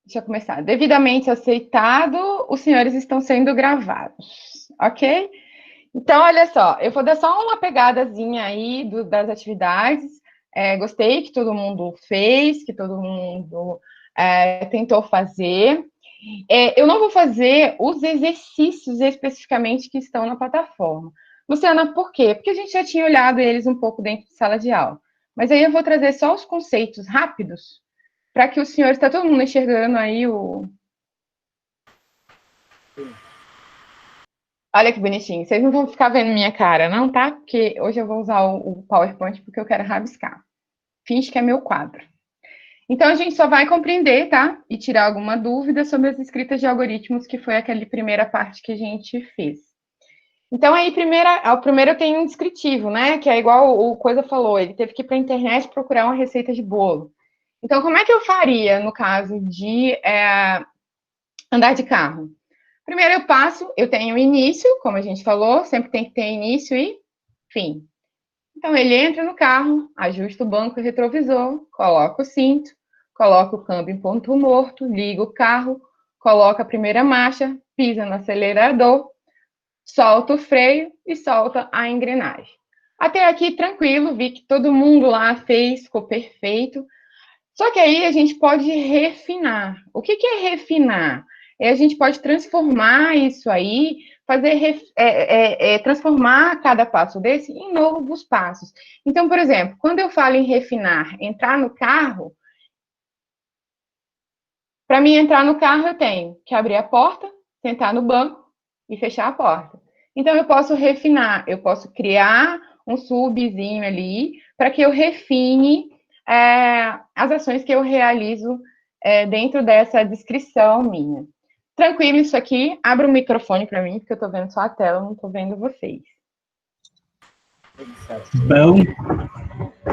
Deixa eu começar. Devidamente aceitado, os senhores estão sendo gravados, ok? Então, olha só, eu vou dar só uma pegadazinha aí das atividades. Gostei que todo mundo fez, que todo mundo tentou fazer. Eu não vou fazer os exercícios especificamente que estão na plataforma. Luciana, por quê? Porque a gente já tinha olhado eles um pouco dentro de sala de aula. Mas aí eu vou trazer só os conceitos rápidos para que os senhores, está todo mundo enxergando aí o... Olha que bonitinho. Vocês não vão ficar vendo minha cara, não, tá? Porque hoje eu vou usar o PowerPoint porque eu quero rabiscar. Finge que é meu quadro. Então, a gente só vai compreender, tá? E tirar alguma dúvida sobre as escritas de algoritmos, que foi aquela primeira parte que a gente fez. Então, aí, primeiro eu tenho um descritivo, né? Que é igual o Coisa falou, ele teve que ir para a internet procurar uma receita de bolo. Então, como é que eu faria no caso de andar de carro? Primeiro eu tenho o início, como a gente falou, sempre tem que ter início e fim. Então, ele entra no carro, ajusta o banco retrovisor, coloca o cinto, coloca o câmbio em ponto morto, liga o carro, coloca a primeira marcha, pisa no acelerador, solta o freio e solta a engrenagem. Até aqui, tranquilo, vi que todo mundo lá fez, ficou perfeito. Só que aí a gente pode refinar. O que é refinar? A gente pode transformar isso aí, transformar cada passo desse em novos passos. Então, por exemplo, quando eu falo em refinar, entrar no carro, para mim entrar no carro eu tenho que abrir a porta, sentar no banco e fechar a porta. Então, eu posso refinar, eu posso criar um subzinho ali para que eu refine as ações que eu realizo dentro dessa descrição minha. Tranquilo isso aqui? Abra o microfone para mim, porque eu estou vendo só a tela, não estou vendo vocês. Bom.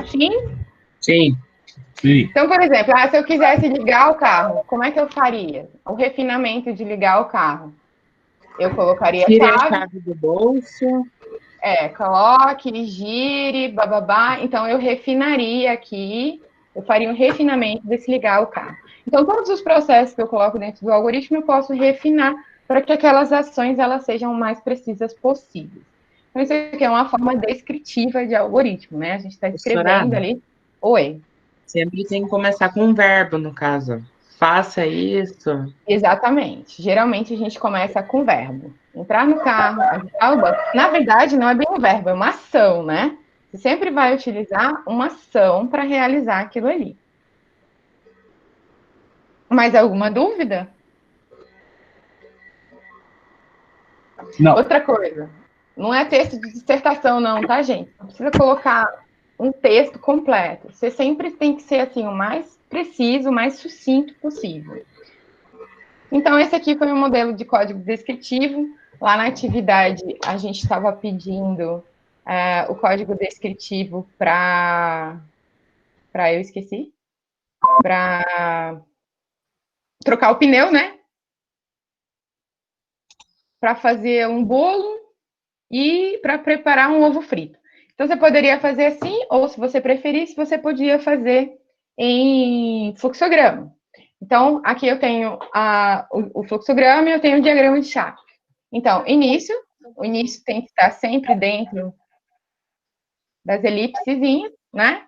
Sim? Sim. Então, por exemplo, se eu quisesse ligar o carro, como é que eu faria? O refinamento de ligar o carro. Eu colocaria Tire a chave do bolso. Coloque, gire, bababá. Então, eu refinaria aqui, eu faria um refinamento desse ligar o carro. Então, todos os processos que eu coloco dentro do algoritmo, eu posso refinar para que aquelas ações elas sejam o mais precisas possíveis. Então, isso aqui é uma forma descritiva de algoritmo, né? A gente está escrevendo ali. Oi. Sempre tem que começar com um verbo, no caso. Faça isso. Exatamente. Geralmente a gente começa com verbo. Entrar no carro, ajustar o banco. Na verdade, não é bem um verbo, é uma ação, né? Você sempre vai utilizar uma ação para realizar aquilo ali. Mais alguma dúvida? Não. Outra coisa, não é texto de dissertação, não, tá, gente? Não precisa colocar um texto completo. Você sempre tem que ser assim, o mais preciso, o mais sucinto possível. Então, esse aqui foi um modelo de código descritivo. Lá na atividade, a gente estava pedindo o código descritivo para eu esqueci, para trocar o pneu, né? Para fazer um bolo e para preparar um ovo frito. Então, você poderia fazer assim, ou se você preferisse, você podia fazer em fluxograma. Então, aqui eu tenho o fluxograma e eu tenho o diagrama de chave. Então, o início tem que estar sempre dentro das elipsezinhas, né?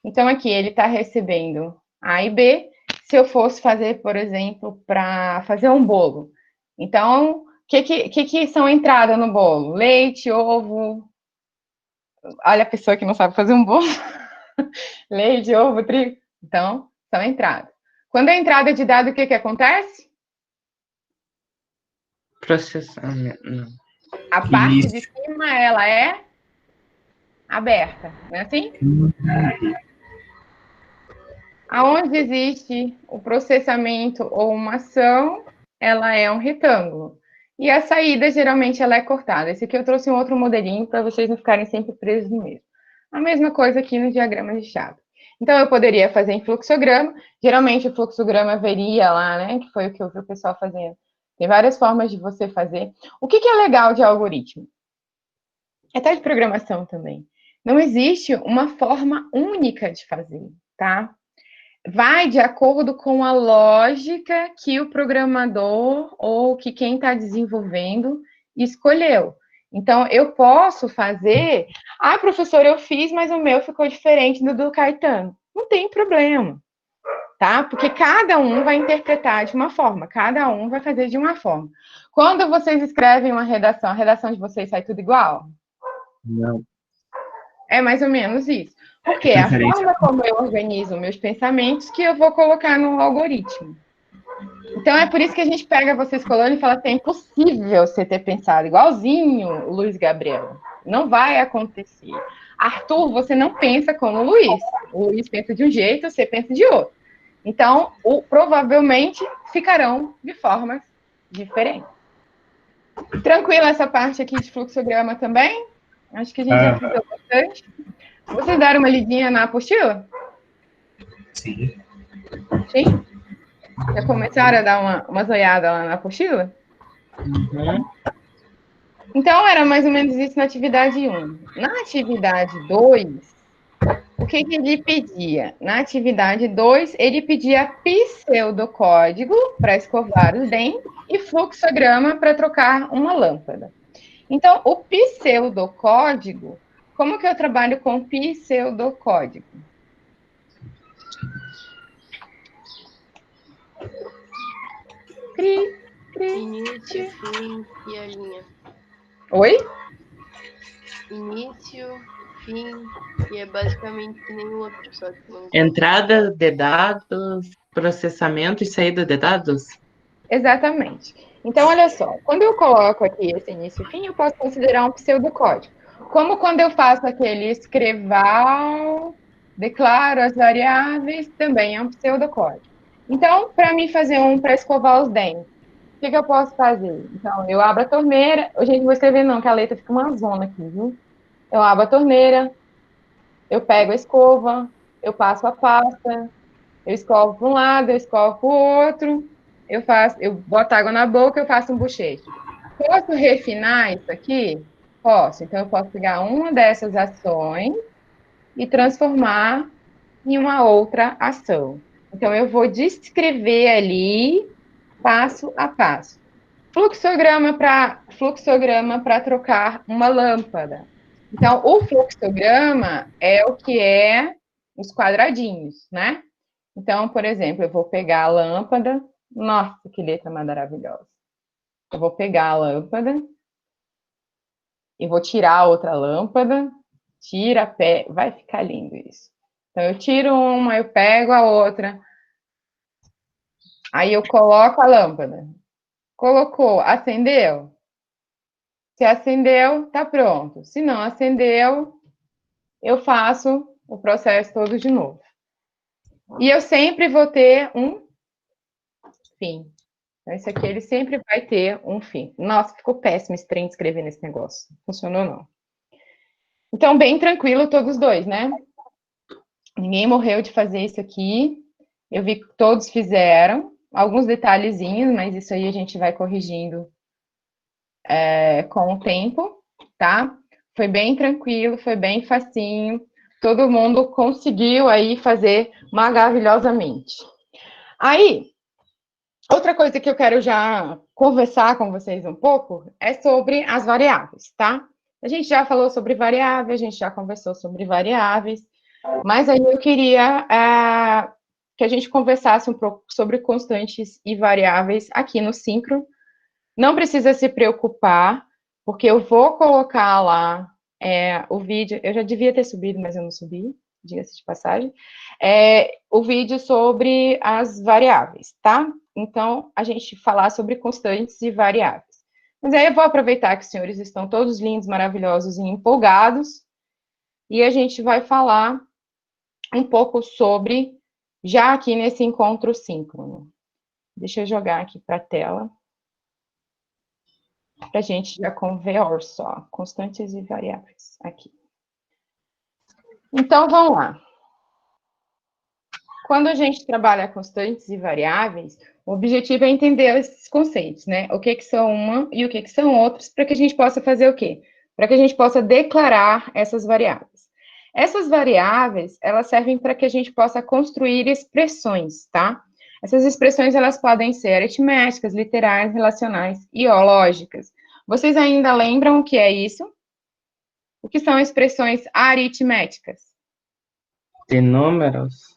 Então, aqui ele está recebendo A e B. Se eu fosse fazer, por exemplo, para fazer um bolo. Então, o que são entrada no bolo? Leite, ovo. Olha a pessoa que não sabe fazer um bolo. Leite, ovo, trigo. Então, são entradas. Quando é entrada de dado, o que acontece? Processamento. A parte de cima, ela é aberta, não é assim? Aonde existe o processamento ou uma ação, ela é um retângulo. E a saída, geralmente, ela é cortada. Esse aqui eu trouxe um outro modelinho para vocês não ficarem sempre presos no mesmo. A mesma coisa aqui no diagrama de chave. Então, eu poderia fazer em fluxograma. Geralmente, o fluxograma veria lá, né? Que foi o que eu vi o pessoal fazendo. Tem várias formas de você fazer. O que é legal de algoritmo? Até de programação também. Não existe uma forma única de fazer, tá? vai de acordo com a lógica que o programador ou que quem está desenvolvendo escolheu. Então, eu posso fazer. Ah, professor, eu fiz, mas o meu ficou diferente do Caetano. Não tem problema, tá? Porque cada um vai interpretar de uma forma, cada um vai fazer de uma forma. Quando vocês escrevem uma redação, a redação de vocês sai tudo igual? Não. É mais ou menos isso. Porque é a Preferência. forma como eu organizo meus pensamentos que eu vou colocar no algoritmo. Então é por isso que a gente pega vocês colando e fala assim, é impossível você ter pensado igualzinho o Luiz Gabriel. Não vai acontecer. Arthur, você não pensa como o Luiz. O Luiz pensa de um jeito, você pensa de outro. Então, provavelmente ficarão de formas diferentes. Tranquila essa parte aqui de fluxograma também? Acho que a gente já fez bastante. Vocês deram uma lidinha na apostila? Sim. Sim? Já começaram a dar uma olhada lá na apostila? Uhum. Então, era mais ou menos isso na atividade 1. Na atividade 2, o que ele pedia? Na atividade 2, ele pedia pseudocódigo para escovar os dentes e fluxograma para trocar uma lâmpada. Então, o pseudocódigo, como que eu trabalho com pseudocódigo? Início, fim e a linha. Oi? Início, fim, e é basicamente que nem o outro, só que não... Entrada de dados, processamento e saída de dados? Exatamente. Então, olha só, quando eu coloco aqui esse início e fim, eu posso considerar um pseudocódigo. Como quando eu faço aquele escreval, declaro as variáveis, também é um pseudocódigo. Então, para mim fazer um para escovar os dentes, o que eu posso fazer? Então, eu abro a torneira. Gente, não vou escrever não, que a letra fica uma zona aqui, viu? Eu abro a torneira, eu pego a escova, eu passo a pasta, eu escovo para um lado, eu escovo para o outro, eu boto água na boca, eu faço um bochecho. Posso refinar isso aqui? Posso. Então, eu posso pegar uma dessas ações e transformar em uma outra ação. Então, eu vou descrever ali, passo a passo. Fluxograma para trocar uma lâmpada. Então, o fluxograma é o que é os quadradinhos, né? Então, por exemplo, eu vou pegar a lâmpada. Nossa, que letra maravilhosa. Eu vou pegar a lâmpada e vou tirar a outra lâmpada. Tira, pé, vai ficar lindo isso. Então, eu tiro uma, eu pego a outra. Aí eu coloco a lâmpada. Colocou, acendeu? Se acendeu, tá pronto. Se não acendeu, eu faço o processo todo de novo. E eu sempre vou ter um fim. Então, esse aqui, ele sempre vai ter um fim. Nossa, ficou péssimo esse trem de escrever nesse negócio. Não funcionou, não. Então, bem tranquilo todos dois, né? Ninguém morreu de fazer isso aqui. Eu vi que todos fizeram. Alguns detalhezinhos, mas isso aí a gente vai corrigindo com o tempo, tá? Foi bem tranquilo, foi bem facinho. Todo mundo conseguiu aí fazer maravilhosamente. Aí, outra coisa que eu quero já conversar com vocês um pouco é sobre as variáveis, tá? A gente já falou sobre variáveis, a gente já conversou sobre variáveis, mas aí eu queria que a gente conversasse um pouco sobre constantes e variáveis aqui no Synchro. Não precisa se preocupar, porque eu vou colocar lá o vídeo. Eu já devia ter subido, mas eu não subi, diga-se de passagem. O vídeo sobre as variáveis, tá? Então, a gente falar sobre constantes e variáveis. Mas aí eu vou aproveitar que os senhores estão todos lindos, maravilhosos e empolgados, e a gente vai falar um pouco sobre, já aqui nesse encontro síncrono. Deixa eu jogar aqui para a tela, para a gente já conver só, constantes e variáveis, aqui. Então, vamos lá. Quando a gente trabalha constantes e variáveis, o objetivo é entender esses conceitos, né? O que são uma e o que são outros, para que a gente possa fazer o quê? Para que a gente possa declarar essas variáveis. Essas variáveis, elas servem para que a gente possa construir expressões, tá? Essas expressões, elas podem ser aritméticas, literais, relacionais e lógicas. Vocês ainda lembram o que é isso? O que são expressões aritméticas? De números.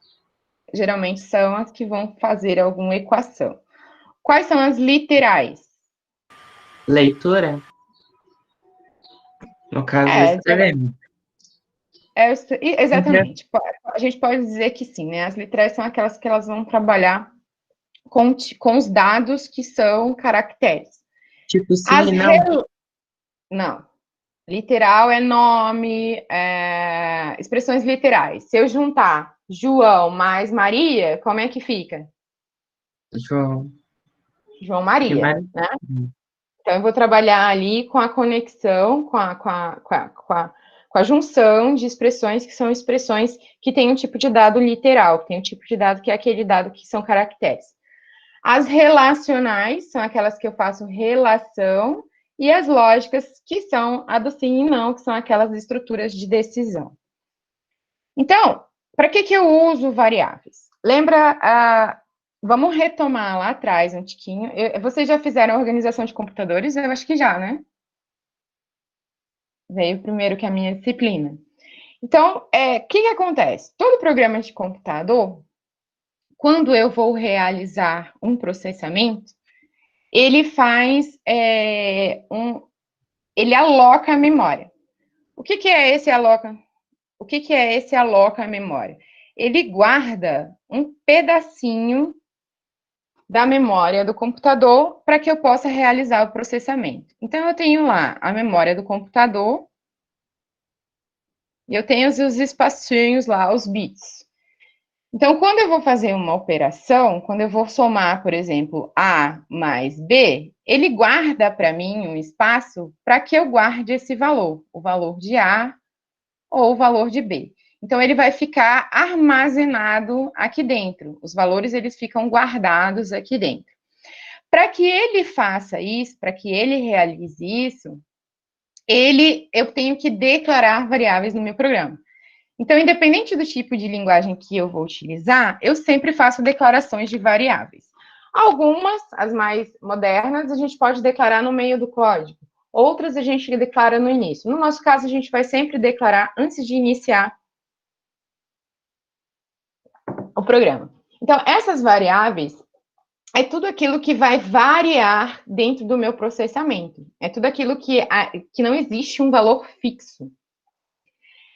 Geralmente são as que vão fazer alguma equação. Quais são as literais? Leitura. No caso, escrevemos. Exatamente. A gente pode dizer que sim, né? As literais são aquelas que elas vão trabalhar com os dados que são caracteres. Tipo sim e não. Não. Literal é nome, expressões literais. Se eu juntar João mais Maria, como é que fica? João. João Maria, né? Então, eu vou trabalhar ali com a conexão, com a junção de expressões que são expressões que têm um tipo de dado literal, que tem um tipo de dado que é aquele dado que são caracteres. As relacionais são aquelas que eu faço relação, e as lógicas, que são a do sim e não, que são aquelas estruturas de decisão. Então, para que eu uso variáveis? Lembra, vamos retomar lá atrás um tiquinho. Vocês já fizeram organização de computadores? Eu acho que já, né? Veio primeiro que a minha disciplina. Então, o que acontece? Todo programa de computador, quando eu vou realizar um processamento, ele faz ele aloca a memória. O que é esse aloca? O que é esse aloca a memória? Ele guarda um pedacinho da memória do computador para que eu possa realizar o processamento. Então, eu tenho lá a memória do computador e eu tenho os espacinhos lá, os bits. Então, quando eu vou fazer uma operação, quando eu vou somar, por exemplo, A mais B, ele guarda para mim um espaço para que eu guarde esse valor, o valor de A ou o valor de B. Então, ele vai ficar armazenado aqui dentro. Os valores, eles ficam guardados aqui dentro. Para que ele faça isso, para que ele realize isso, eu tenho que declarar variáveis no meu programa. Então, independente do tipo de linguagem que eu vou utilizar, eu sempre faço declarações de variáveis. Algumas, as mais modernas, a gente pode declarar no meio do código. Outras a gente declara no início. No nosso caso, a gente vai sempre declarar antes de iniciar o programa. Então, essas variáveis é tudo aquilo que vai variar dentro do meu processamento. É tudo aquilo que não existe um valor fixo.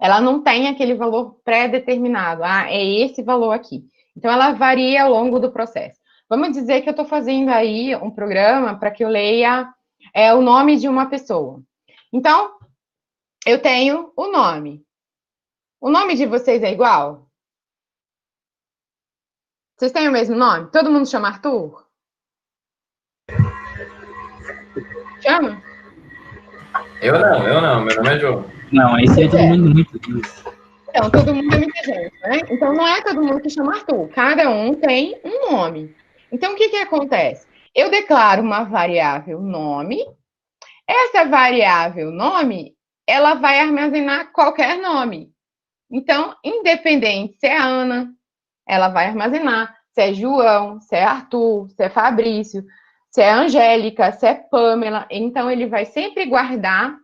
Ela não tem aquele valor pré-determinado. É esse valor aqui. Então, ela varia ao longo do processo. Vamos dizer que eu estou fazendo aí um programa para que eu leia o nome de uma pessoa. Então, eu tenho o nome. O nome de vocês é igual? Vocês têm o mesmo nome? Todo mundo chama Arthur? Chama? Eu não. Meu nome é João. Não, aí seria todo mundo muito disso. Então, todo mundo é muita gente, né? Então, não é todo mundo que chama Arthur. Cada um tem um nome. Então, o que acontece? Eu declaro uma variável nome. Essa variável nome, ela vai armazenar qualquer nome. Então, independente se é Ana, ela vai armazenar. Se é João, se é Arthur, se é Fabrício, se é Angélica, se é Pamela. Então, ele vai sempre guardar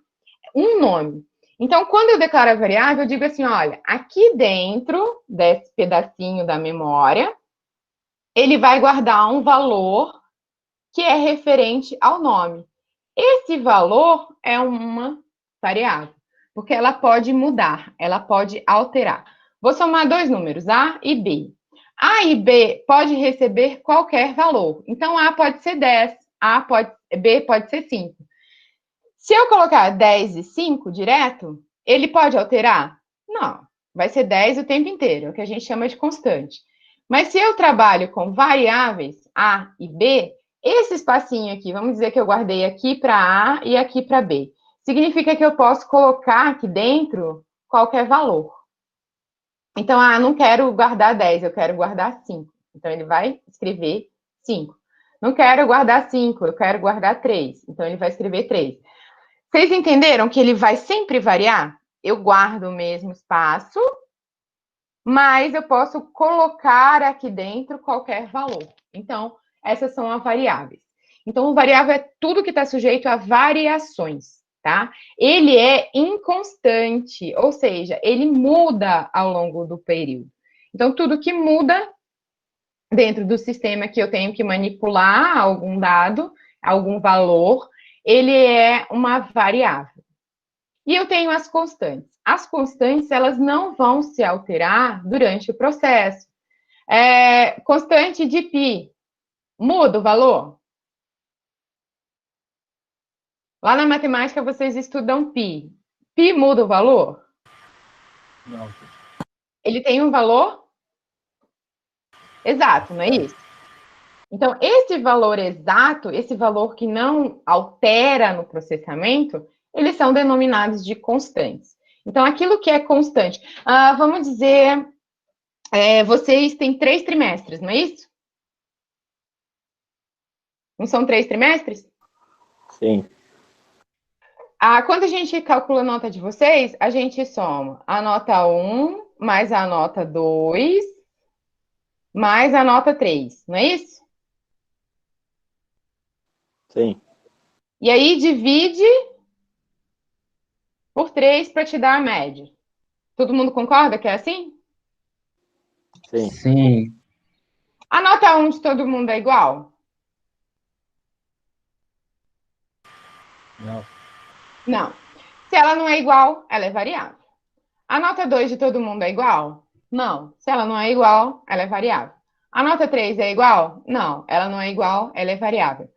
um nome. Então, quando eu declaro a variável, eu digo assim, olha, aqui dentro desse pedacinho da memória, ele vai guardar um valor que é referente ao nome. Esse valor é uma variável, porque ela pode mudar, ela pode alterar. Vou somar dois números, A e B. A e B pode receber qualquer valor. Então, A pode ser 10, B pode ser 5. Se eu colocar 10 e 5 direto, ele pode alterar? Não, vai ser 10 o tempo inteiro, é o que a gente chama de constante. Mas se eu trabalho com variáveis A e B, esse espacinho aqui, vamos dizer que eu guardei aqui para A e aqui para B, significa que eu posso colocar aqui dentro qualquer valor. Então, não quero guardar 10, eu quero guardar 5. Então, ele vai escrever 5. Não quero guardar 5, eu quero guardar 3. Então, ele vai escrever 3. Vocês entenderam que ele vai sempre variar? eu guardo o mesmo espaço, mas eu posso colocar aqui dentro qualquer valor. Então, essas são as variáveis. Então, o variável é tudo que está sujeito a variações, tá? Ele é inconstante, ou seja, ele muda ao longo do período. Então, tudo que muda dentro do sistema que eu tenho que manipular algum dado, algum valor, ele é uma variável. E eu tenho as constantes. As constantes, elas não vão se alterar durante o processo. Constante de π, muda o valor? Lá na matemática, vocês estudam π. π muda o valor? Não. Ele tem um valor exato, não é isso? Então, esse valor exato, esse valor que não altera no processamento, eles são denominados de constantes. Então, aquilo que é constante, vamos dizer, vocês têm 3 trimestres, não é isso? Não são 3 trimestres? Sim. Quando a gente calcula a nota de vocês, a gente soma a nota 1 mais a nota 2 mais a nota 3, não é isso? Sim. E aí divide por 3 para te dar a média. Todo mundo concorda que é assim? Sim. Sim. A nota 1 de todo mundo é igual? Não. Não. Se ela não é igual, ela é variável. A nota 2 de todo mundo é igual? Não. Se ela não é igual, ela é variável. A nota 3 é igual? Não. Ela não é igual, ela é variável.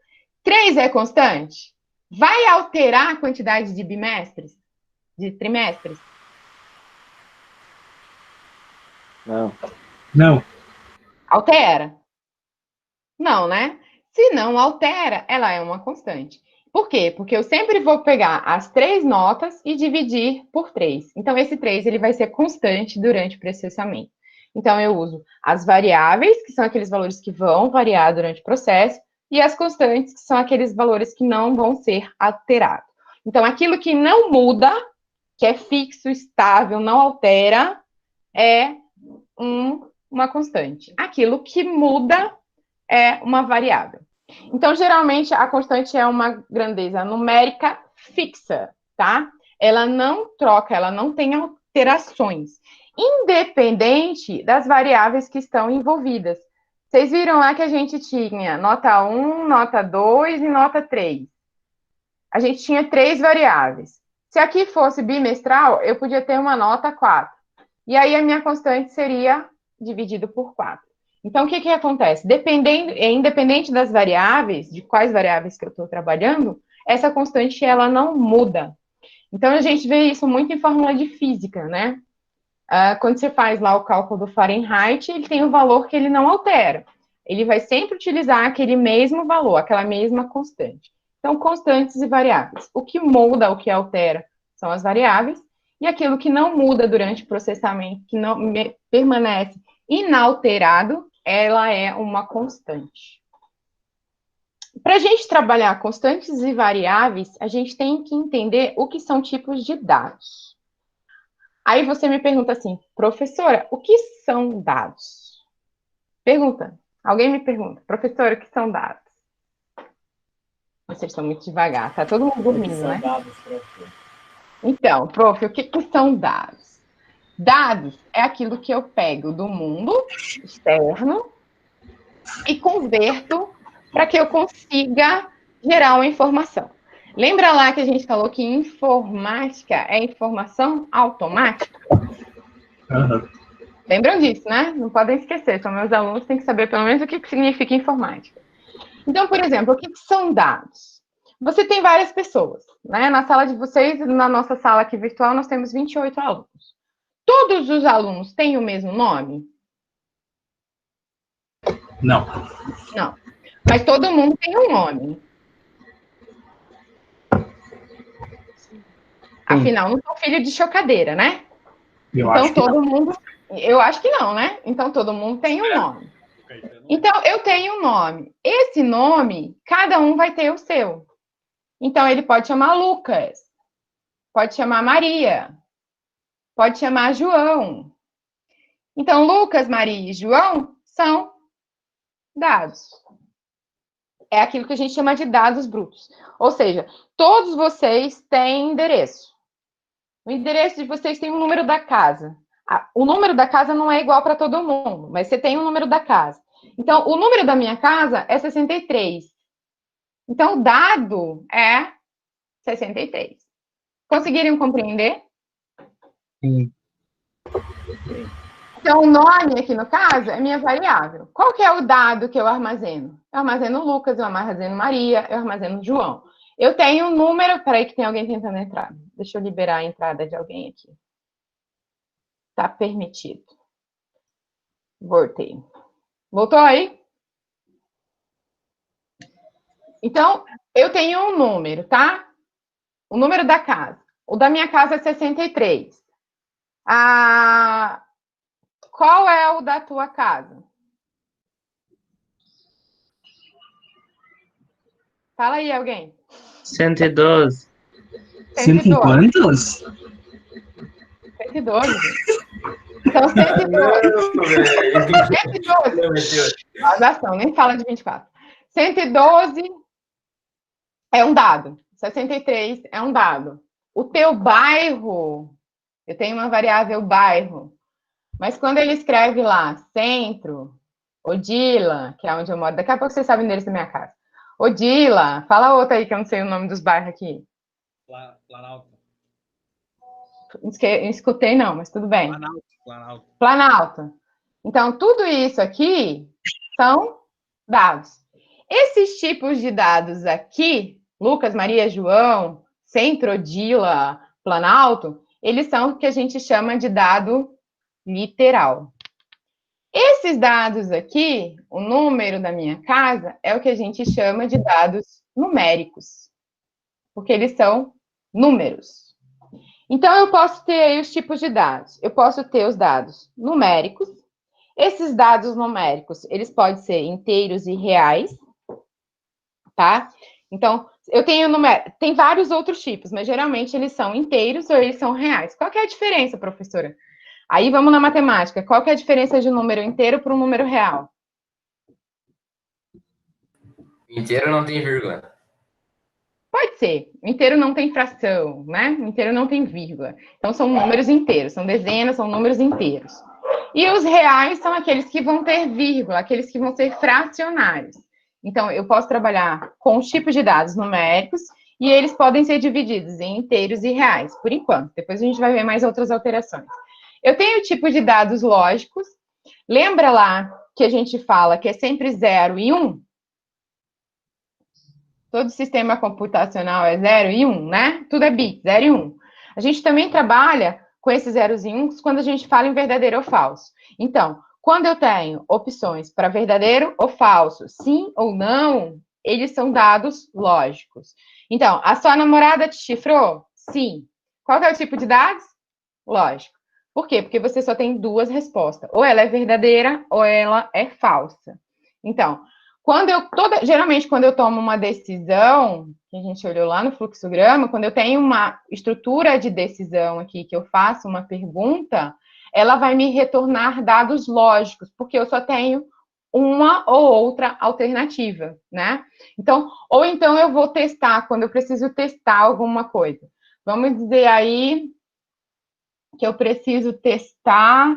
3 é constante? Vai alterar a quantidade de bimestres? De trimestres? Não. Não. Altera? Não, né? Se não altera, ela é uma constante. Por quê? Porque eu sempre vou pegar as 3 notas e dividir por 3. Então, esse 3 ele vai ser constante durante o processamento. Então, eu uso as variáveis, que são aqueles valores que vão variar durante o processo, e as constantes, que são aqueles valores que não vão ser alterados. Então, aquilo que não muda, que é fixo, estável, não altera, é uma constante. Aquilo que muda é uma variável. Então, geralmente, a constante é uma grandeza numérica fixa, tá? Ela não troca, ela não tem alterações, independente das variáveis que estão envolvidas. Vocês viram lá que a gente tinha nota 1, nota 2 e nota 3. A gente tinha 3 variáveis. Se aqui fosse bimestral, eu podia ter uma nota 4. E aí, a minha constante seria dividido por 4. Então, o que acontece? Independente das variáveis, de quais variáveis que eu estou trabalhando, essa constante, ela não muda. Então, a gente vê isso muito em fórmula de física, né? Quando você faz lá o cálculo do Fahrenheit, ele tem um valor que ele não altera. Ele vai sempre utilizar aquele mesmo valor, aquela mesma constante. Então, constantes e variáveis. O que muda, o que altera, são as variáveis, e aquilo que não muda durante o processamento, que não permanece inalterado, ela é uma constante. Para a gente trabalhar constantes e variáveis, a gente tem que entender o que são tipos de dados. Aí você me pergunta assim, professora, o que são dados? Pergunta. Alguém me pergunta, professora, o que são dados? Vocês estão muito devagar, tá todo mundo dormindo, né? Então, prof, o que são dados? Dados é aquilo que eu pego do mundo externo e converto para que eu consiga gerar uma informação. Lembra lá que a gente falou que informática é informação automática? Uhum. Lembram disso, né? Não podem esquecer, são meus alunos, têm que saber pelo menos o que significa informática. Então, por exemplo, o que são dados? Você tem várias pessoas, né? Na sala de vocês, na nossa sala aqui virtual, nós temos 28 alunos. Todos os alunos têm o mesmo nome? Não. Não. Mas todo mundo tem um nome. Afinal, não sou filho de chocadeira, né? Eu então acho que todo mundo. Eu acho que não, né? Então todo mundo tem um nome. Então eu tenho um nome. Esse nome, cada um vai ter o seu. Então ele pode chamar Lucas, pode chamar Maria, pode chamar João. Então, Lucas, Maria e João são dados. É aquilo que a gente chama de dados brutos. Ou seja, todos vocês têm endereço. O endereço de vocês tem o número da casa. O número da casa não é igual para todo mundo, mas você tem o número da casa. Então, o número da minha casa é 63. Então, o dado é 63. Conseguiram compreender? Sim. Então, o nome aqui no caso é minha variável. Qual que é o dado que eu armazeno? Eu armazeno Lucas, eu armazeno Maria, eu armazeno João. Eu tenho um número... Peraí que tem alguém tentando entrar. Deixa eu liberar a entrada de alguém aqui. Tá permitido. Voltei. Voltou aí? Então, eu tenho um número, tá? O número da casa. O da minha casa é 63. Qual é o da tua casa? Fala aí, alguém. 112. 100 e quantos? 112. Então, 112. 112. Ação, nem fala de 24. 112 é um dado. 63 é um dado. O teu bairro, eu tenho uma variável bairro, mas quando ele escreve lá, centro, Odila, que é onde eu moro, daqui a pouco vocês sabem o endereço da minha casa. Odila, fala outra aí que eu não sei o nome dos bairros aqui. Planalto. Não escutei não, mas tudo bem. Planalto. Planalto. Então, tudo isso aqui são dados. Esses tipos de dados aqui, Lucas, Maria, João, Centro, Odila, Planalto, eles são o que a gente chama de dado literal. Esses dados aqui, o número da minha casa, é o que a gente chama de dados numéricos, porque eles são números. Então, eu posso ter aí os tipos de dados. Eu posso ter os dados numéricos. Esses dados numéricos, eles podem ser inteiros e reais, tá? Então, eu tenho tem vários outros tipos, mas geralmente eles são inteiros ou eles são reais. Qual que é a diferença, professora? Aí vamos na matemática. Qual que é a diferença de um número inteiro para um número real? Inteiro não tem vírgula. Pode ser. Inteiro não tem fração, né? Inteiro não tem vírgula. Então, são números inteiros. São dezenas, são números inteiros. E os reais são aqueles que vão ter vírgula, aqueles que vão ser fracionários. Então, eu posso trabalhar com os tipos de dados numéricos e eles podem ser divididos em inteiros e reais, por enquanto. Depois a gente vai ver mais outras alterações. Eu tenho o tipo de dados lógicos. Lembra lá que a gente fala que é sempre 0 e 1? Todo sistema computacional é 0 e 1, né? Tudo é bit, 0 e 1. A gente também trabalha com esses zeros e uns quando a gente fala em verdadeiro ou falso. Então, quando eu tenho opções para verdadeiro ou falso, sim ou não, eles são dados lógicos. Então, a sua namorada te chifrou? Sim. Qual que é o tipo de dados? Lógico. Por quê? Porque você só tem duas respostas. Ou ela é verdadeira ou ela é falsa. Então, geralmente, quando eu tomo uma decisão, que a gente olhou lá no fluxograma, quando eu tenho uma estrutura de decisão aqui, que eu faço uma pergunta, ela vai me retornar dados lógicos, porque eu só tenho uma ou outra alternativa, né? Então, ou então eu vou testar, quando eu preciso testar alguma coisa. Vamos dizer aí que eu preciso testar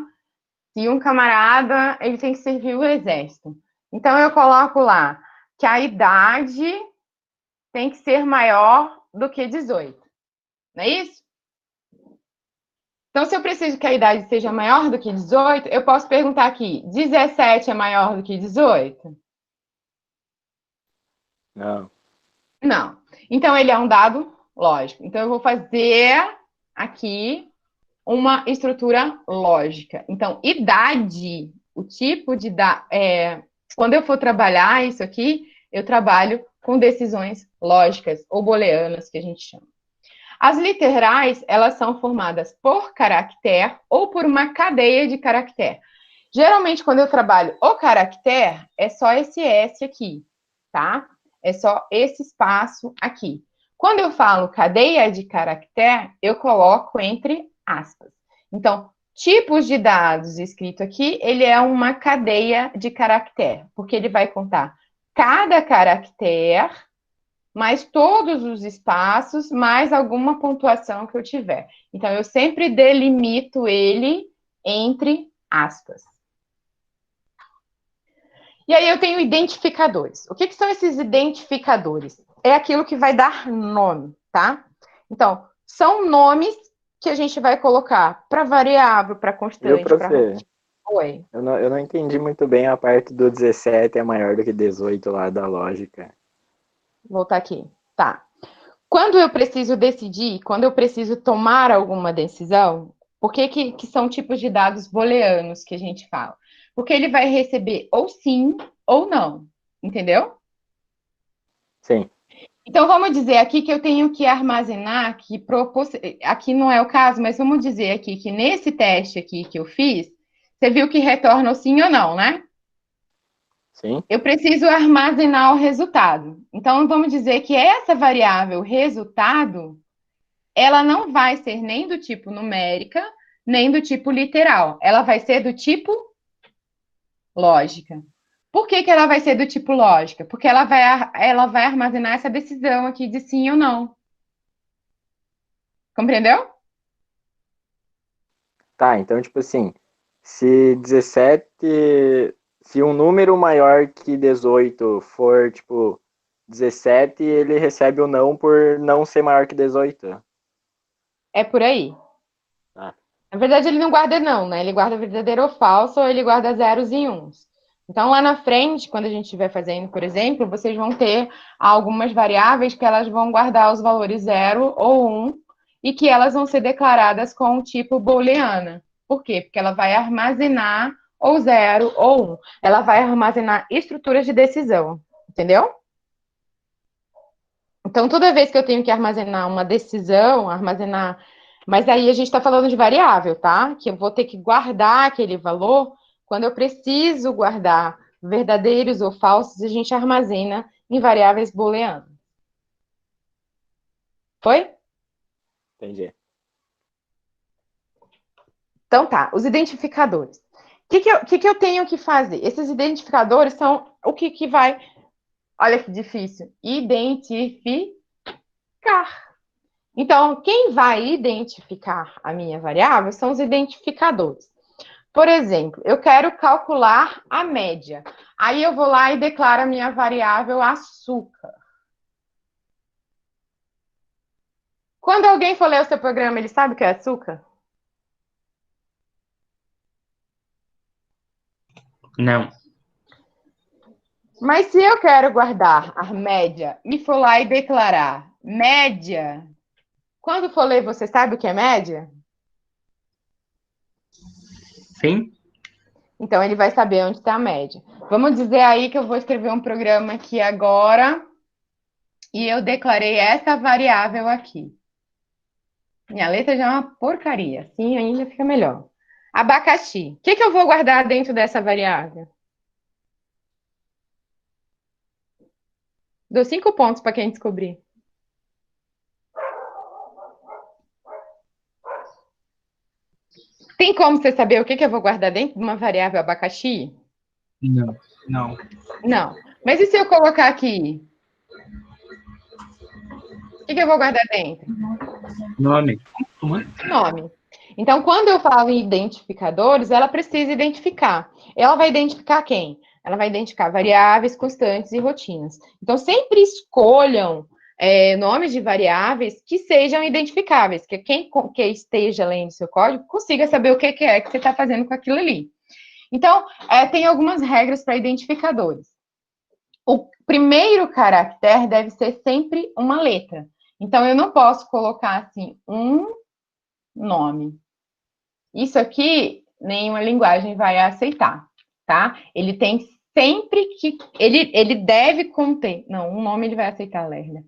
se um camarada, ele tem que servir o exército. Então, eu coloco lá que a idade tem que ser maior do que 18. Não é isso? Então, se eu preciso que a idade seja maior do que 18, eu posso perguntar aqui, 17 é maior do que 18? Não. Não. Então, ele é um dado lógico. Então, eu vou fazer aqui uma estrutura lógica. Então, idade, o tipo de... quando eu for trabalhar isso aqui, eu trabalho com decisões lógicas, ou booleanas, que a gente chama. As literais, elas são formadas por caractere ou por uma cadeia de caractere. Geralmente, quando eu trabalho o caractere, é só esse S aqui, tá? É só esse espaço aqui. Quando eu falo cadeia de caractere, eu coloco entre aspas. Então, tipos de dados escrito aqui, ele é uma cadeia de caractere, porque ele vai contar cada caractere, mais todos os espaços, mais alguma pontuação que eu tiver. Então, eu sempre delimito ele entre aspas. E aí eu tenho identificadores. O que são esses identificadores? É aquilo que vai dar nome, tá? Então, são nomes que a gente vai colocar para variável, para Viu, constante, para... profe? Oi. Eu não entendi muito bem a parte do 17 é maior do que 18 lá da lógica. Vou voltar aqui. Tá. Quando eu preciso decidir, quando eu preciso tomar alguma decisão, por que são tipos de dados booleanos que a gente fala? Porque ele vai receber ou sim ou não, entendeu? Sim. Então, vamos dizer aqui que eu tenho que armazenar, aqui não é o caso, mas vamos dizer aqui que nesse teste aqui que eu fiz, você viu que retorna o sim ou não, né? Sim. Eu preciso armazenar o resultado. Então, vamos dizer que essa variável resultado, ela não vai ser nem do tipo numérica, nem do tipo literal. Ela vai ser do tipo lógica. Por que ela vai ser do tipo lógica? Porque ela vai armazenar essa decisão aqui de sim ou não. Compreendeu? Tá, então, tipo assim, se 17, se um número maior que 18 for, tipo, 17, ele recebe o não por não ser maior que 18. É por aí. Ah. Na verdade, ele não guarda não, né? Ele guarda verdadeiro ou falso, ou ele guarda zeros e uns. Então, lá na frente, quando a gente estiver fazendo, por exemplo, vocês vão ter algumas variáveis que elas vão guardar os valores 0 ou 1 e que elas vão ser declaradas com o tipo booleana. Por quê? Porque ela vai armazenar ou 0 ou 1. Ela vai armazenar estruturas de decisão, entendeu? Então, toda vez que eu tenho que armazenar uma decisão, mas aí a gente está falando de variável, tá? Que eu vou ter que guardar aquele valor. Quando eu preciso guardar verdadeiros ou falsos, a gente armazena em variáveis booleanas. Foi? Entendi. Então tá, os identificadores. O que eu tenho que fazer? Esses identificadores são o que vai. Olha que difícil. Identificar. Então, quem vai identificar a minha variável são os identificadores. Por exemplo, eu quero calcular a média. Aí eu vou lá e declaro a minha variável açúcar. Quando alguém for ler o seu programa, ele sabe o que é açúcar? Não. Mas se eu quero guardar a média e for lá e declarar média, quando for ler, você sabe o que é média? Sim? Então, ele vai saber onde está a média. Vamos dizer aí que eu vou escrever um programa aqui agora e eu declarei essa variável aqui. Minha letra já é uma porcaria, assim ainda fica melhor. Abacaxi. O que eu vou guardar dentro dessa variável? Dou 5 pontos para quem descobrir. Tem como você saber o que eu vou guardar dentro de uma variável abacaxi? Não, não. Não. Mas e se eu colocar aqui? O que eu vou guardar dentro? Nome. Nome. Então, quando eu falo em identificadores, ela precisa identificar. Ela vai identificar quem? Ela vai identificar variáveis, constantes e rotinas. Então, sempre escolham nomes de variáveis que sejam identificáveis, que quem que esteja lendo seu código consiga saber o que é que você está fazendo com aquilo ali. Então, tem algumas regras para identificadores. O primeiro caractere deve ser sempre uma letra. Então, eu não posso colocar assim, um nome. Isso aqui, nenhuma linguagem vai aceitar, tá? Ele tem sempre que... Ele deve conter... Não, um nome ele vai aceitar, Lerner.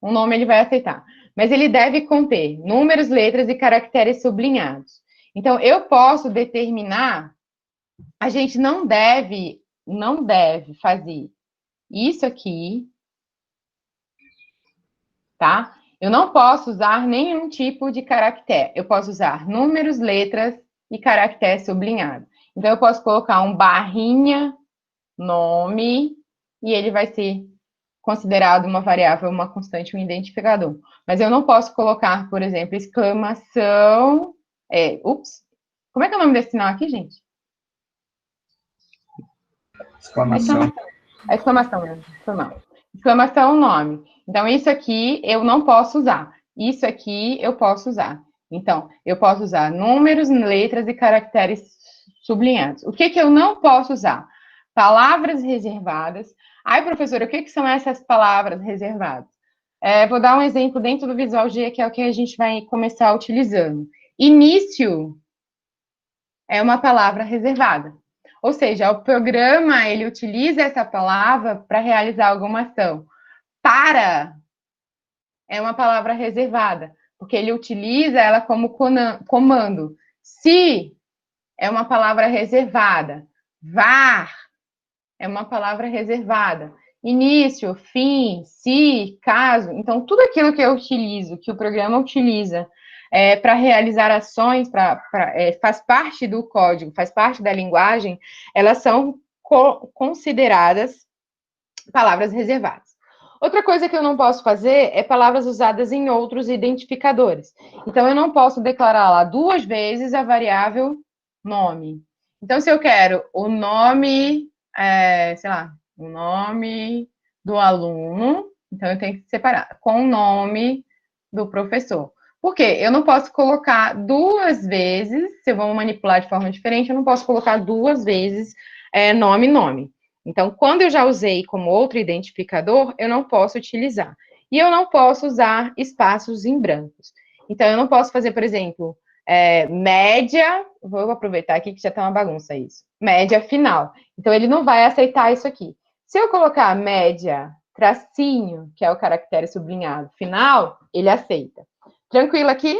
Um nome ele vai aceitar. Mas ele deve conter números, letras e caracteres sublinhados. Então, eu posso determinar... A gente não deve fazer isso aqui, tá? Eu não posso usar nenhum tipo de caractere. Eu posso usar números, letras e caractere sublinhado. Então, eu posso colocar um barrinha, nome, e ele vai ser considerado uma variável, uma constante, um identificador. Mas eu não posso colocar, por exemplo, exclamação... Como é que é o nome desse sinal aqui, gente? Exclamação. A exclamação mesmo. Exclamação, nome. Então, isso aqui eu não posso usar. Isso aqui eu posso usar. Então, eu posso usar números, letras e caracteres sublinhados. O que eu não posso usar? Palavras reservadas. Ai, professora, o que são essas palavras reservadas? Vou dar um exemplo dentro do Visual G, que é o que a gente vai começar utilizando. Início é uma palavra reservada. Ou seja, o programa, ele utiliza essa palavra para realizar alguma ação. Para é uma palavra reservada, porque ele utiliza ela como comando. Se é uma palavra reservada. Var é uma palavra reservada. Início, fim, se, caso. Então, tudo aquilo que eu utilizo, que o programa utiliza para realizar ações, faz parte do código, faz parte da linguagem, elas são consideradas palavras reservadas. Outra coisa que eu não posso fazer é palavras usadas em outros identificadores. Então, eu não posso declarar lá 2 vezes a variável nome. Então, se eu quero o nome, o nome do aluno, então eu tenho que separar com o nome do professor. Por quê? Eu não posso colocar 2 vezes, se eu vou manipular de forma diferente, eu não posso colocar 2 vezes nome. Então, quando eu já usei como outro identificador, eu não posso utilizar. E eu não posso usar espaços em brancos. Então, eu não posso fazer, por exemplo, média, vou aproveitar aqui que já tá uma bagunça isso, média final. Então, ele não vai aceitar isso aqui. Se eu colocar média, tracinho, que é o caractere sublinhado, final, ele aceita. Tranquilo aqui?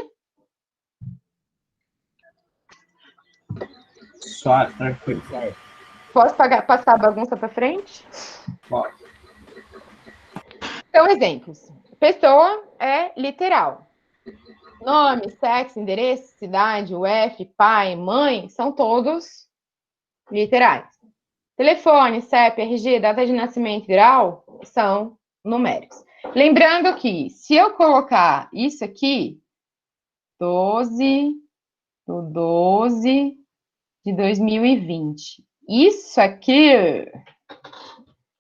Só, tranquilo. Posso passar a bagunça para frente? Pode. Então, exemplos. Pessoa é literal. Nome, sexo, endereço, cidade, UF, pai, mãe, são todos literais. Telefone, CEP, RG, data de nascimento grau, são numéricos. Lembrando que, se eu colocar isso aqui, 12/12 de 2020, isso aqui,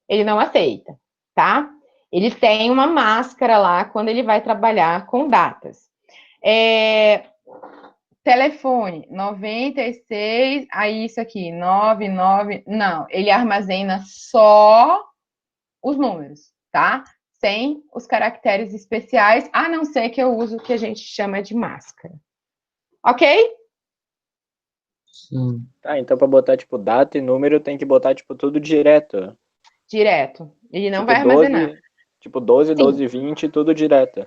ele não aceita, tá? Ele tem uma máscara lá quando ele vai trabalhar com datas. Telefone, 96, aí isso aqui, 99, não, ele armazena só os números, tá? Sem os caracteres especiais, a não ser que eu use o que a gente chama de máscara. Ok? Sim. Tá, então para botar, tipo, data e número, tem que botar, tipo, tudo direto. Direto. Ele não Tipo, vai armazenar. 12, Sim. 12, 20, tudo direto.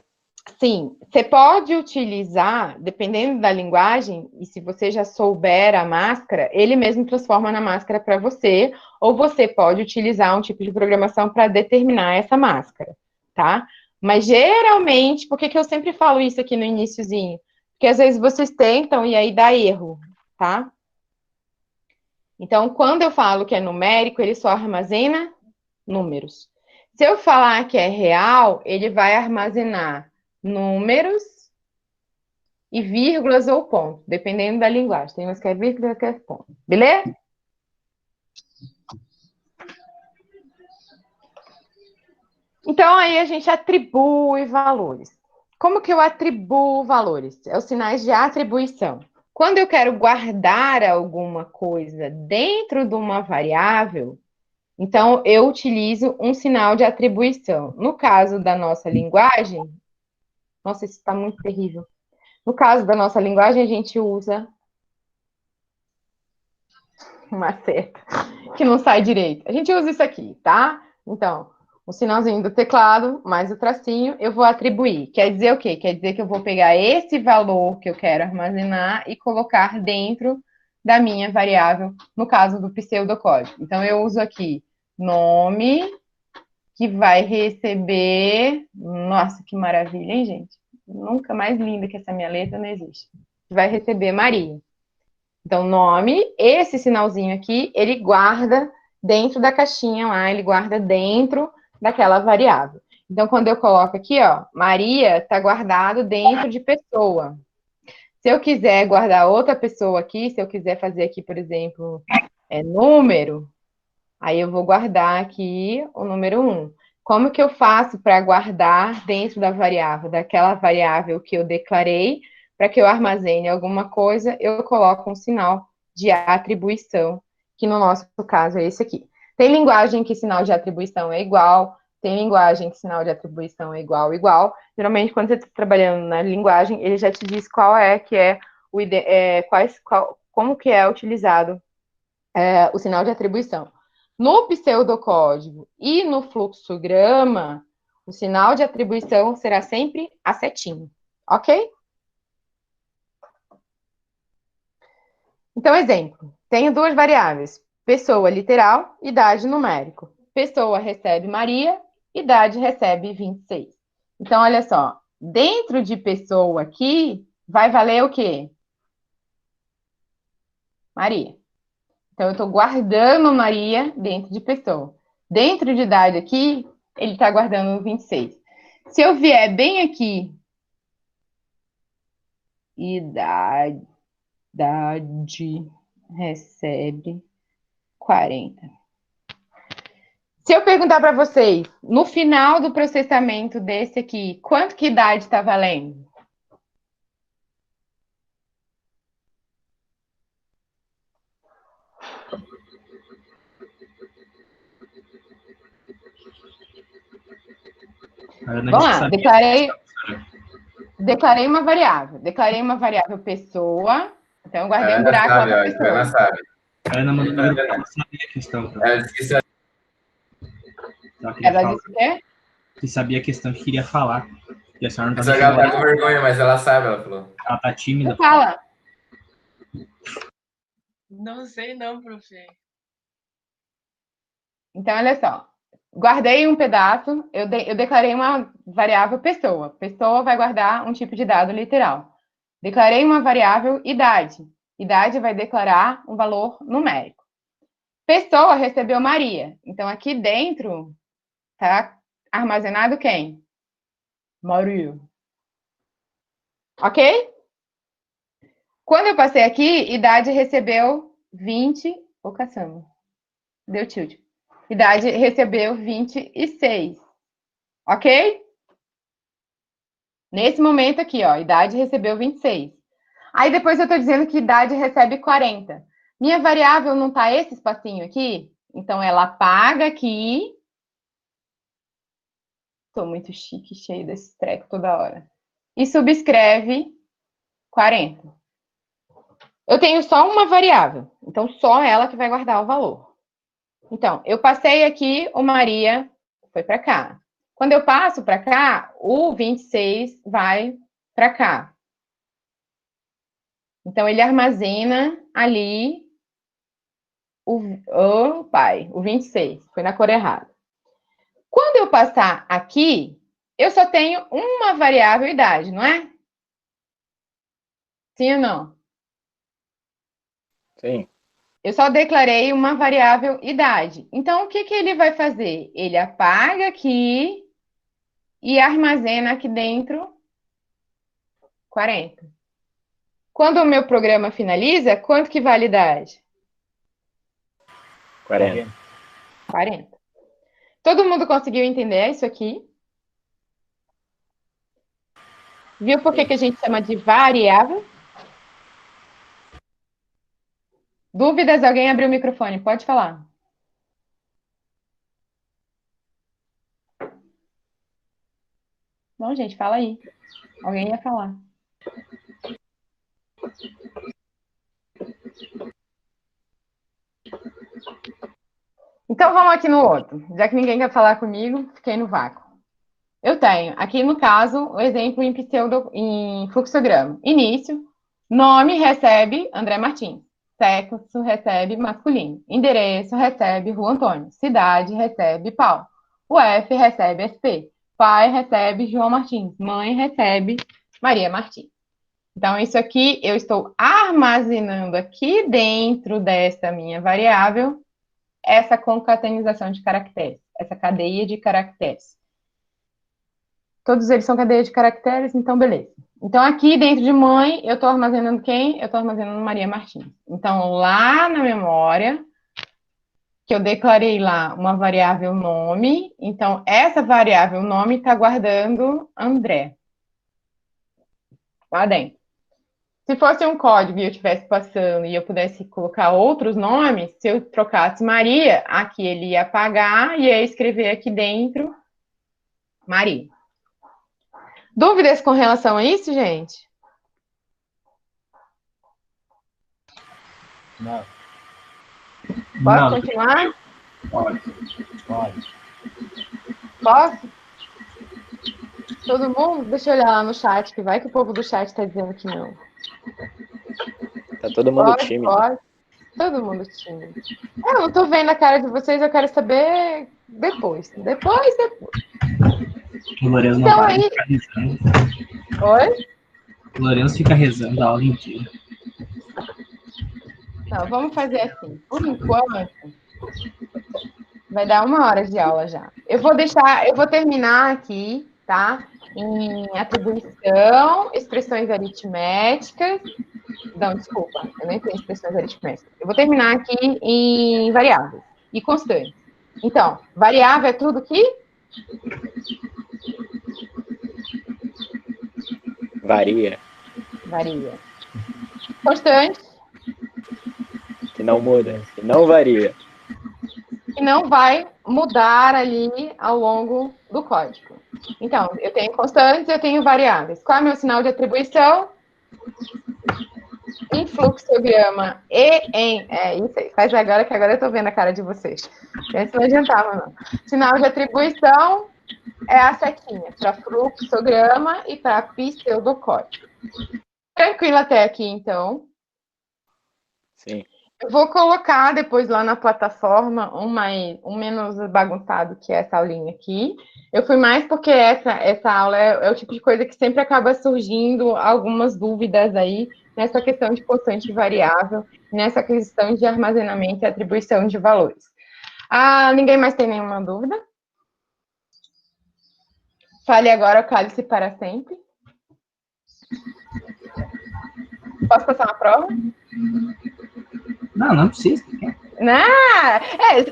Sim, você pode utilizar, dependendo da linguagem, e se você já souber a máscara, ele mesmo transforma na máscara para você, ou você pode utilizar um tipo de programação para determinar essa máscara, tá? Mas geralmente, por que eu sempre falo isso aqui no iniciozinho? Porque às vezes vocês tentam e aí dá erro, tá? Então, quando eu falo que é numérico, ele só armazena números. Se eu falar que é real, ele vai armazenar números e vírgulas ou pontos, dependendo da linguagem. Tem umas que é vírgula e outras que é ponto. Beleza? Então, aí a gente atribui valores. Como que eu atribuo valores? É os sinais de atribuição. Quando eu quero guardar alguma coisa dentro de uma variável, então eu utilizo um sinal de atribuição. No caso da nossa linguagem, nossa, isso está muito terrível. No caso da nossa linguagem, a gente usa uma seta que não sai direito. A gente usa isso aqui, tá? Então, o sinalzinho do teclado, mais o tracinho, eu vou atribuir. Quer dizer o quê? Quer dizer que eu vou pegar esse valor que eu quero armazenar e colocar dentro da minha variável, no caso do pseudocódigo. Então, eu uso aqui nome, que vai receber... Nossa, que maravilha, hein, gente? Nunca mais linda que essa minha letra não existe. Vai receber Maria. Então, nome, esse sinalzinho aqui, ele guarda dentro da caixinha lá, ele guarda dentro daquela variável. Então, quando eu coloco aqui, ó, Maria está guardado dentro de pessoa. Se eu quiser guardar outra pessoa aqui, se eu quiser fazer aqui, por exemplo, número, aí eu vou guardar aqui o número 1. Como que eu faço para guardar dentro da variável, daquela variável que eu declarei, para que eu armazene alguma coisa, eu coloco um sinal de atribuição, que no nosso caso é esse aqui. Tem linguagem que sinal de atribuição é igual, tem linguagem que sinal de atribuição é igual, igual. Geralmente, quando você está trabalhando na linguagem, ele já te diz qual é que é o como que é utilizado o sinal de atribuição. No pseudocódigo e no fluxograma, o sinal de atribuição será sempre a setinha, ok? Então, exemplo, tenho duas variáveis, pessoa literal, idade numérico. Pessoa recebe Maria, idade recebe 26. Então, olha só, dentro de pessoa aqui, vai valer o quê? Maria. Então, eu estou guardando Maria dentro de pessoa. Dentro de idade aqui, ele está guardando 26. Se eu vier bem aqui, idade recebe 40. Se eu perguntar para vocês, no final do processamento desse aqui, quanto que idade está valendo? Vamos lá, declarei uma variável. Declarei uma variável pessoa, então eu guardei um buraco lá para pessoa. Ana sabe. A Ana mandou para ela sabia a questão. Ela disse que Ela disse o quê? Que sabia a questão que queria falar. E a senhora não só que ela tá com vergonha, mas ela sabe, ela falou. Ela tá tímida. Não fala. Não sei não, prof. Então, olha só. Guardei um pedaço, eu declarei uma variável pessoa. Pessoa vai guardar um tipo de dado literal. Declarei uma variável idade. Idade vai declarar um valor numérico. Pessoa recebeu Maria. Então, aqui dentro está armazenado quem? Maria. Ok? Quando eu passei aqui, idade recebeu 20. Ô, caçamba. Deu tilt. Idade recebeu 26. Ok? Nesse momento aqui, ó, idade recebeu 26. Aí depois eu estou dizendo que idade recebe 40. Minha variável não está esse espacinho aqui? Então ela apaga aqui. Estou muito chique, cheio desse treco toda hora. E subscreve 40. Eu tenho só uma variável, então só ela que vai guardar o valor. Então, eu passei aqui, o Maria foi para cá. Quando eu passo para cá, o 26 vai para cá. Então, ele armazena ali o 26. Foi na cor errada. Quando eu passar aqui, eu só tenho uma variável idade, não é? Sim ou não? Sim. Eu só declarei uma variável idade. Então, o que ele vai fazer? Ele apaga aqui e armazena aqui dentro 40. Quando o meu programa finaliza, quanto que vale a idade? 40. 40. Todo mundo conseguiu entender isso aqui? Viu por que a gente chama de variável? Dúvidas? Alguém abriu o microfone, pode falar. Não, gente, fala aí. Alguém ia falar. Então, vamos aqui no outro. Já que ninguém quer falar comigo, fiquei no vácuo. Eu tenho, aqui no caso, o exemplo em fluxograma. Início, nome recebe André Martins. Sexo recebe masculino. Endereço recebe Rua Antônio. Cidade recebe Paulo. O F recebe SP. Pai recebe João Martins. Mãe recebe Maria Martins. Então, isso aqui eu estou armazenando aqui dentro dessa minha variável essa concatenação de caracteres, essa cadeia de caracteres. Todos eles são cadeia de caracteres, então beleza. Então, aqui dentro de mãe, eu estou armazenando quem? Eu estou armazenando Maria Martins. Então, lá na memória, que eu declarei lá uma variável nome, então essa variável nome está guardando André. Lá dentro. Se fosse um código e eu estivesse passando e eu pudesse colocar outros nomes, se eu trocasse Maria, aqui ele ia apagar e ia escrever aqui dentro Maria. Dúvidas com relação a isso, gente? Não. Posso continuar? Pode. Posso? Todo mundo? Deixa eu olhar lá no chat, que vai que o povo do chat está dizendo que não. Tá todo mundo tímido. Pode. Todo mundo tímido. Eu não tô vendo a cara de vocês, eu quero saber depois. Depois. O Lourenço não Então, para aí- de ficar rezando. Oi? O Lourenço fica rezando a aula inteira. Não, vamos fazer assim. Por enquanto, vai dar 1 hora de aula já. Eu vou terminar aqui, tá? Em atribuição, expressões aritméticas. Não, desculpa, eu nem tenho expressões aritméticas. Eu vou terminar aqui em variáveis e constantes. Então, variável é tudo que Varia, varia. Constante, que não muda, que não varia. que não vai mudar ali ao longo do código. Então, eu tenho constantes, eu tenho variáveis. Qual é o meu sinal de atribuição? Em fluxograma e em... É isso aí, faz agora, que agora eu estou vendo a cara de vocês. Antes não adiantava, não. Sinal de atribuição é a setinha para fluxograma e para pseudocódigo. Tranquilo até aqui, então. Sim. Eu vou colocar depois lá na plataforma um menos bagunçado que essa aulinha aqui. Eu fui mais porque essa aula é o tipo de coisa que sempre acaba surgindo algumas dúvidas aí nessa questão de constante e variável, nessa questão de armazenamento e atribuição de valores. Ninguém mais tem nenhuma dúvida? Fale agora o cálice para sempre. Posso passar uma prova? Não precisa. Não,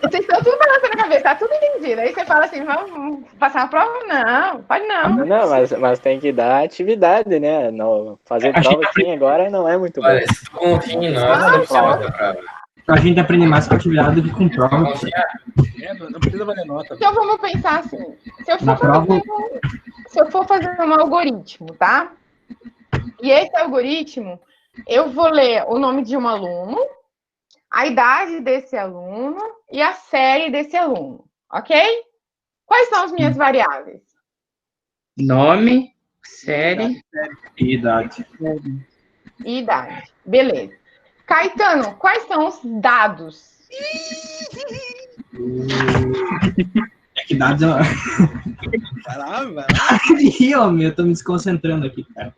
vocês estão tudo balançando a cabeça, tá tudo entendido. Aí você fala assim, vamos passar uma prova? Não, pode não. Não, mas tem que dar atividade, né? Não, fazer A gente prova assim agora não é muito bom. Olha, se tu confia em nós, não precisa fazer prova. A gente aprende mais com atividade do que com prova. Não precisa valer nota. Então vamos pensar assim, Na prova, se eu for fazer um algoritmo, tá? E esse algoritmo, eu vou ler o nome de um aluno, a idade desse aluno e a série desse aluno, ok? Quais são as minhas variáveis? Nome, série. e idade. E idade. Beleza. Caetano, quais são os dados? É que dados eu... Vai lá. Ih, homem, eu tô me desconcentrando aqui, cara.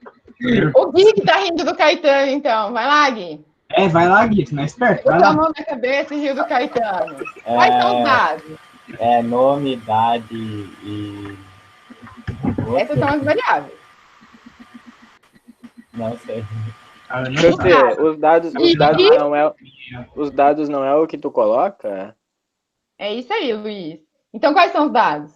O Gui que tá rindo do Caetano, então. Vai lá, Gui. Vai lá, Gui, mais perto, vai Botou a lá. mão na cabeça e riu do Caetano. Quais são os dados? Nome, idade e... Essas são as variáveis. Não sei. Ah, não, Você, os dados não é o que tu coloca? É isso aí, Luiz. Então, quais são os dados?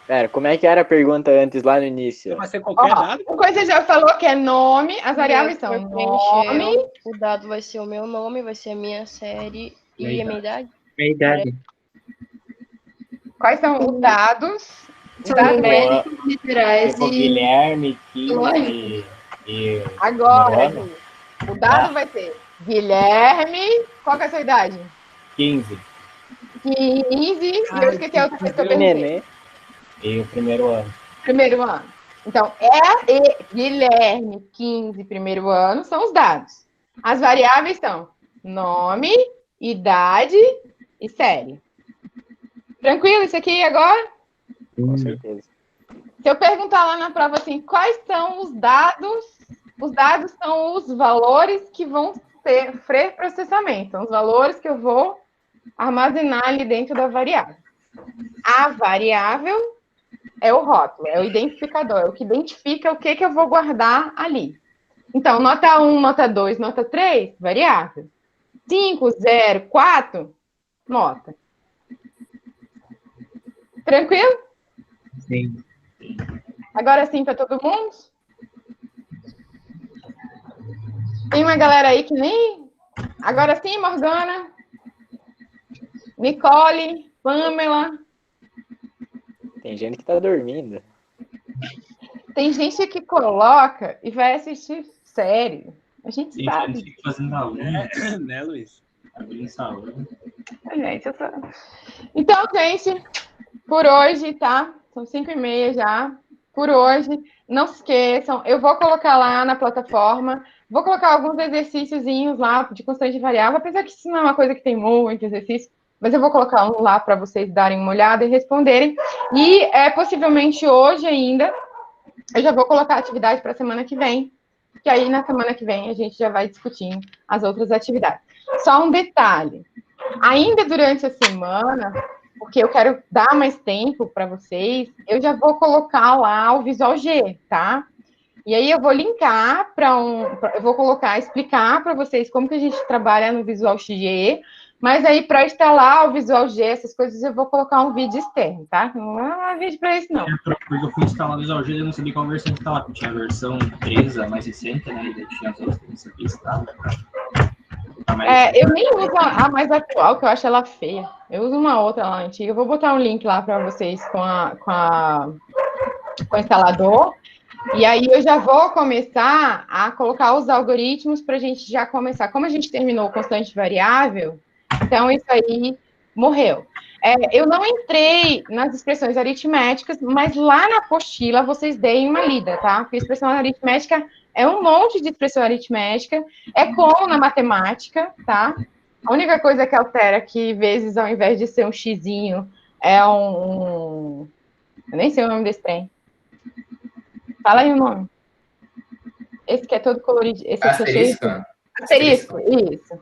Pera, como é que era a pergunta antes, lá no início? Vai ser qualquer Ó, dado. uma coisa já falou que é nome, as variáveis são Se for nome, preencher, o dado vai ser o meu nome, vai ser a minha série e a minha idade. Minha idade. quais são os dados? Os dados Tipo, Literais tipo Guilherme, Kim e agora, Bruno. Gui. O dado vai ser Guilherme, qual que é a sua idade? 15 15, e eu esqueci a outra coisa que eu perguntei. Neném. e o primeiro ano. Primeiro ano. Então, Guilherme, 15, primeiro ano, são os dados. As variáveis são nome, idade e série. Tranquilo isso aqui agora? Com certeza. Se eu perguntar lá na prova assim, quais são os dados são os valores que vão sofrer processamento, são os valores que eu vou armazenar ali dentro da variável. A variável é o rótulo, é o identificador, é o que identifica o que eu vou guardar ali. Então, nota 1, nota 2, nota 3, variável. 5, 0, 4, nota. Tranquilo? Sim. Agora sim para todo mundo? Tem uma galera aí que nem... Agora sim, Morgana, Nicole, Pamela. Tem gente que tá dormindo. Tem gente que coloca e vai assistir série. A gente Tem sabe. gente fazendo aula. Né, Luiz? Abrindo salão. Gente, Então, gente, por hoje, tá? São 5h30 já. Por hoje, não se esqueçam. Eu vou colocar lá na plataforma. Vou colocar alguns exercíciozinhos lá de constante variável, apesar que isso não é uma coisa que tem muito exercício, mas eu vou colocar um lá para vocês darem uma olhada e responderem. E possivelmente hoje ainda, eu já vou colocar a atividade para a semana que vem, que aí na semana que vem a gente já vai discutindo as outras atividades. Só um detalhe, ainda durante a semana, porque eu quero dar mais tempo para vocês, eu já vou colocar lá o Visual G, tá? E aí eu vou linkar eu vou colocar, explicar para vocês como que a gente trabalha no Visual G, mas aí para instalar o Visual G, essas coisas, eu vou colocar um vídeo externo, tá? Não é um vídeo para isso, não. Porque eu fui instalar o Visual G, eu não sabia qual versão instalar. Tinha a versão 3, a mais recente, né? E daí tinha as outras que eu não sabia instalar. Eu nem uso a mais atual, que eu acho ela feia. Eu uso uma outra lá antiga. Eu vou botar um link lá para vocês com o instalador. E aí eu já vou começar a colocar os algoritmos para a gente já começar. Como a gente terminou o constante variável, então isso aí morreu. Eu não entrei nas expressões aritméticas, mas lá na apostila vocês deem uma lida, tá? Porque expressão aritmética é um monte de expressão aritmética, é como na matemática, tá? A única coisa que altera que vezes, ao invés de ser um xizinho, é eu nem sei o nome desse trem. Fala aí o nome. Esse que é todo colorido. Esse aqui é cheio. Asterisco, isso.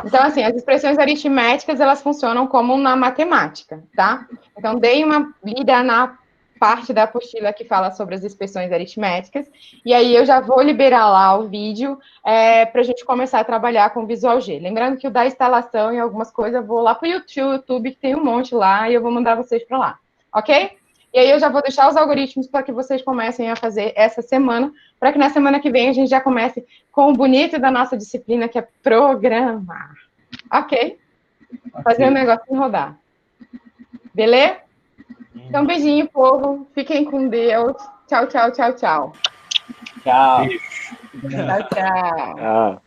Então, assim, as expressões aritméticas, elas funcionam como na matemática, tá? Então, dei uma lida na parte da apostila que fala sobre as expressões aritméticas, e aí eu já vou liberar lá o vídeo para a gente começar a trabalhar com o Visual G. Lembrando que o da instalação e algumas coisas, eu vou lá para o YouTube, que tem um monte lá, e eu vou mandar vocês para lá, ok? E aí eu já vou deixar os algoritmos para que vocês comecem a fazer essa semana, para que na semana que vem a gente já comece com o bonito da nossa disciplina, que é programar. Ok? Fazer o negócio rodar. Beleza? Então, beijinho, povo. Fiquem com Deus. Tchau, tchau, tchau, tchau. Tchau. Tchau, tchau. Ah.